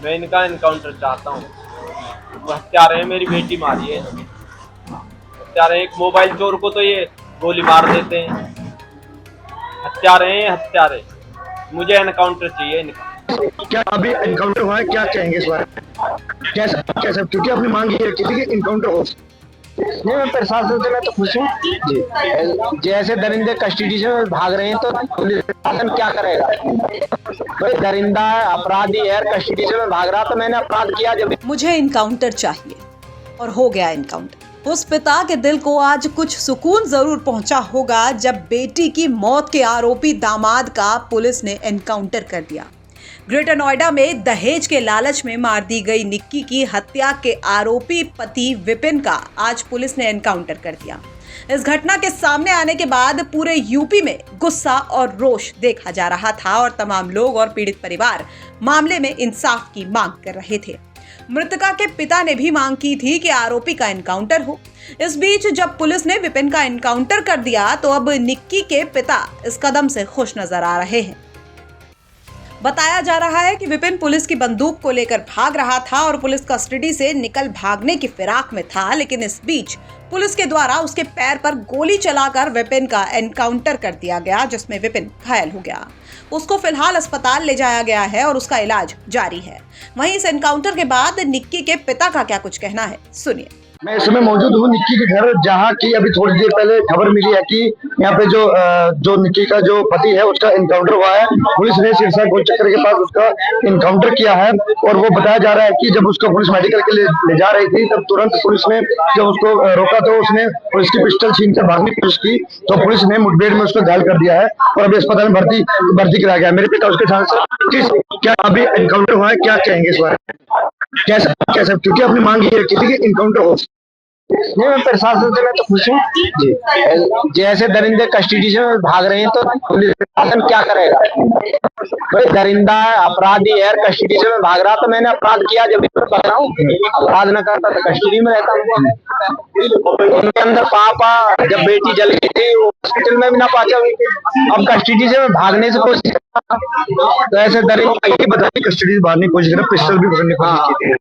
मैं इनका एनकाउंटर चाहता हूँ। वो हत्यारे हैं, मेरी बेटी मारी है। हत्यारे, एक मोबाइल चोर को तो ये गोली मार देते हैं। हत्यारे हैं हत्यारे। मुझे एनकाउंटर चाहिए इनका। क्या अभी एनकाउंटर हुआ है, क्या कहेंगे इस बारे में? कैसे कैसे, क्योंकि अपनी मांग ये रखी थी कि इनकाउंटर हो। नहीं, मैं प्रशासन से मैं तो खुश हूँ जी। जैसे दरिंदे कस्टडी से भाग रहे हैं तो पुलिस प्रशासन क्या करेगा? भाई दरिंदा अपराधी है, कस्टडी से मैं भाग रहा तो मैंने अपराध किया। जब मुझे इनकाउंटर चाहिए और हो गया इनकाउंटर। उस पिता के दिल को आज कुछ सुकून जरूर पहुंचा होगा जब बेटी की मौत के आरोपी दामाद का पुलिस ने एनकाउंटर कर दिया। ग्रेटर नोएडा में दहेज के लालच में मार दी गई निक्की की हत्या के आरोपी पति विपिन का आज पुलिस ने एनकाउंटर कर दिया। इस घटना के सामने आने के बाद पूरे यूपी में गुस्सा और रोष देखा जा रहा था और तमाम लोग और पीड़ित परिवार मामले में इंसाफ की मांग कर रहे थे। मृतका के पिता ने भी मांग की थी कि आरोपी का एनकाउंटर हो। इस बीच जब पुलिस ने विपिन का एनकाउंटर कर दिया तो अब निक्की के पिता इस कदम से खुश नजर आ रहे हैं। बताया जा रहा है कि विपिन पुलिस की बंदूक को लेकर भाग रहा था और पुलिस कस्टडी से निकल भागने की फिराक में था, लेकिन इस बीच पुलिस के द्वारा उसके पैर पर गोली चलाकर विपिन का एनकाउंटर कर दिया गया, जिसमें विपिन घायल हो गया। उसको फिलहाल अस्पताल ले जाया गया है और उसका इलाज जारी है। वहीं इस एनकाउंटर के बाद निक्की के पिता का क्या कुछ कहना है, सुनिए। मैं इस समय मौजूद हूँ निक्की के घर, जहाँ की अभी थोड़ी देर पहले खबर मिली है कि यहाँ पे जो निक्की का जो पति है उसका इनकाउंटर हुआ है। पुलिस ने सिरसा गोल चक्कर के पास उसका इनकाउंटर किया है और वो बताया जा रहा है कि जब उसको पुलिस मेडिकल के लिए ले जा रही थी तब तुरंत पुलिस ने जब उसको रोका तो उसने पुलिस की पिस्टल छीन कर भागने की कोशिश की, तो पुलिस ने मुठभेड़ में उसको घायल कर दिया है और अभी अस्पताल में भर्ती कराया गया है। मेरे पिता उसके साथ क्या अभी एनकाउंटर हुआ है, क्या कहेंगे इस बारे में? कैसे कैसे, क्योंकि अपनी मांग ये रखी थी कि इनकाउंटर हो। नहीं, मैं प्रशासन से मैं तो खुश हूँ जी। जैसे दरिंदे कस्टडी से भाग रहे हैं तो पुलिस प्रशासन क्या करेगा? भाई दरिंदा अपराधी है, कस्टडी से मैं भाग रहा तो मैंने अपराध किया। जब भाग रहा हूँ, अपराध न करता तो कस्टडी में रहता हूँ। उनके अंदर पापा जब बेटी जल गई थी वो हॉस्पिटल में भी ना पहुंचा हुई थी। अब कस्टडी से मैं भागने से कोशिश तो ऐसे दरिंदा बताइए, कस्टडी से भागने की कोशिश करा, पिस्टल भी पकड़ने की कोशिश की थी,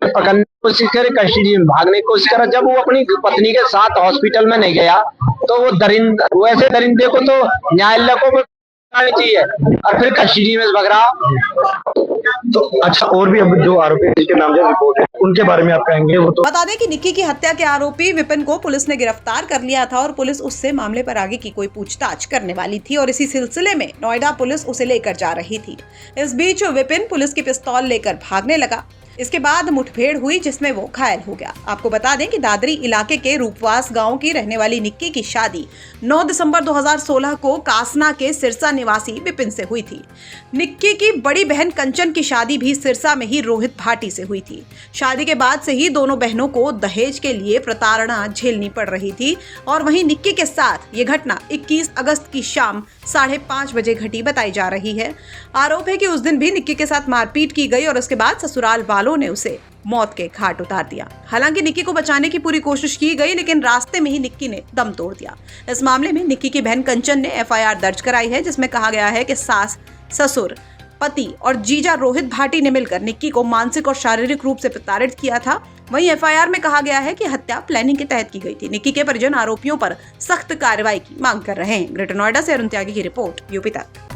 पकड़ने की कोशिश करे, कस्टडी में भागने की कोशिश करा। जब वो अपनी पत्नी के साथ हॉस्पिटल में नहीं गया तो वो वैसे दरिंदे को तो न्यायालय को चाहिए और फिर कस्टडी में भाग रहा। तो अच्छा, और भी अब जो आरोपी के नामजद रिपोर्ट है उनके बारे में आप कहेंगे? वो तो बता दें कि निक्की की हत्या के आरोपी विपिन को पुलिस ने गिरफ्तार कर लिया था और पुलिस उससे मामले पर आगे की कोई पूछताछ करने वाली थी और इसी सिलसिले में नोएडा पुलिस उसे लेकर जा रही थी। इस बीच विपिन पुलिस की पिस्तौल लेकर भागने लगा। इसके बाद मुठभेड़ हुई जिसमें वो घायल हो गया। आपको बता दें कि दादरी इलाके के रूपवास गांव की रहने वाली निक्की की शादी 9 दिसंबर 2016 को कासना के सिरसा निवासी विपिन से हुई थी। निक्की की बड़ी बहन कंचन की शादी भी सिरसा में ही रोहित भाटी से हुई थी। शादी के बाद से ही दोनों बहनों को दहेज के लिए प्रताड़ना झेलनी पड़ रही थी और वहीं निक्की के साथ ये घटना 21 अगस्त की शाम 5:30 बजे घटी बताई जा रही है। आरोप है कि उस दिन भी निक्की के साथ मारपीट की गई और उसके बाद ससुराल वालों ने उसे मौत के घाट उतार दिया। हालांकि निक्की को बचाने की पूरी कोशिश की गई, लेकिन रास्ते में ही निक्की ने दम तोड़ दिया। इस मामले में निक्की की बहन कंचन ने एफआईआर दर्ज कराई है, जिसमें कहा गया है कि सास, ससुर, पति और जीजा रोहित भाटी ने मिलकर निक्की को मानसिक और शारीरिक रूप से प्रताड़ित किया था। वहीं एफआईआर में कहा गया है कि हत्या प्लानिंग के तहत की गई थी। निक्की के परिजन आरोपियों पर सख्त कार्रवाई की मांग कर रहे हैं। ग्रेटर नोएडा से अरुण त्यागी की रिपोर्ट, यूपी तक।